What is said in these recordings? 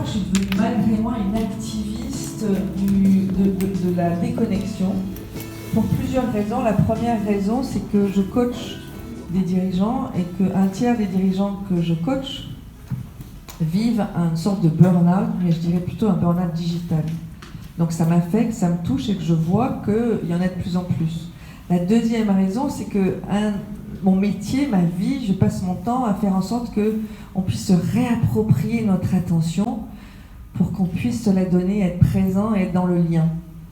que je suis devenue malgré moi une activiste de la déconnexion pour plusieurs raisons. La première raison, c'est que je coach des dirigeants et qu'un tiers des dirigeants que je coach vivent une sorte de burn-out, mais je dirais plutôt un burn-out digital. Donc ça m'affecte, ça me touche et que je vois qu'il y en a de plus en plus. La deuxième raison, c'est que mon métier, ma vie, je passe mon temps à faire en sorte qu'on puisse se réapproprier notre attention pour qu'on puisse se la donner, être présent et être dans le lien.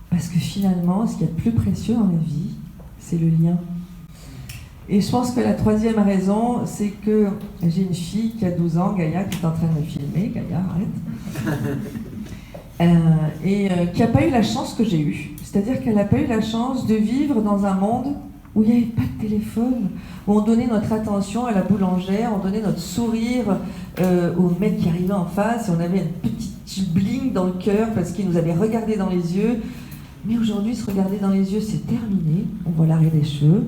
Parce que finalement, ce qu'il y a de plus précieux dans la vie, c'est le lien. Et je pense que la troisième raison, c'est que j'ai une fille qui a 12 ans, Gaïa, qui est en train de me filmer. Gaïa, arrête. Qui n'a pas eu la chance que j'ai eue. C'est-à-dire qu'elle n'a pas eu la chance de vivre dans un monde où il n'y avait pas de téléphone, où on donnait notre attention à la boulangère, on donnait notre sourire au mec qui arrivait en face, et on avait un petit bling dans le cœur parce qu'il nous avait regardé dans les yeux. Mais aujourd'hui, se regarder dans les yeux, c'est terminé. On voit l'arrêt des cheveux.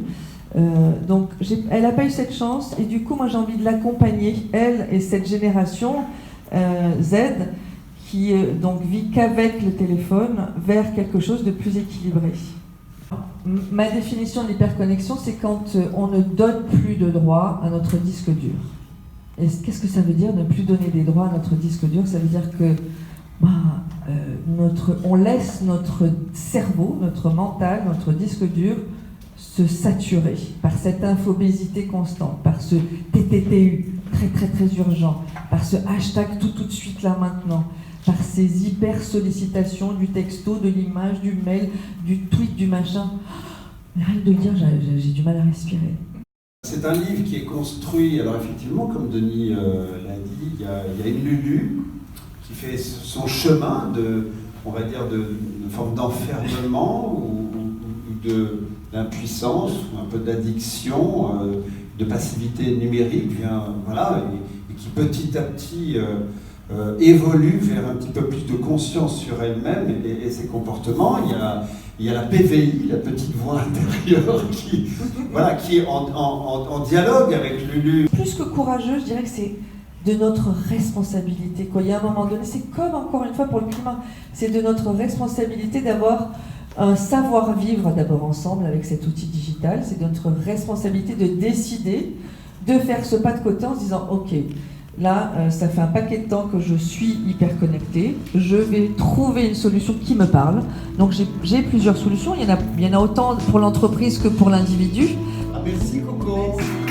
Donc, elle n'a pas eu cette chance, et du coup, moi, j'ai envie de l'accompagner, elle et cette génération Z, qui donc vit qu'avec le téléphone, vers quelque chose de plus équilibré. Ma définition de l'hyperconnexion, c'est quand on ne donne plus de droits à notre disque dur. Et qu'est-ce que ça veut dire, ne plus donner des droits à notre disque dur? Ça veut dire que on laisse notre cerveau, notre mental, notre disque dur se saturer par cette infobésité constante, par ce TTTU très très très urgent, par ce hashtag tout de suite là maintenant, par ces hyper sollicitations du texto, de l'image, du mail, du tweet, du machin. Mais rien de dire, j'ai du mal à respirer. C'est un livre qui est construit, alors effectivement, comme Denis l'a dit, il y a une Lulu qui fait son chemin on va dire, de forme d'enfermement ou d'impuissance, ou un peu d'addiction, de passivité numérique, et qui petit à petit évolue vers un petit peu plus de conscience sur elle-même et ses comportements. Il y a la PVI, la petite voix intérieure, qui est en dialogue avec Lulu. Plus que courageux, je dirais que c'est de notre responsabilité. Il y a un moment donné, c'est comme encore une fois pour le climat, c'est de notre responsabilité d'avoir un savoir-vivre d'abord ensemble avec cet outil digital. C'est notre responsabilité de décider de faire ce pas de côté en se disant ok, là ça fait un paquet de temps que je suis hyper connectée, je vais trouver une solution qui me parle. Donc j'ai plusieurs solutions, il y en a autant pour l'entreprise que pour l'individu. Ah, merci Coco. Merci.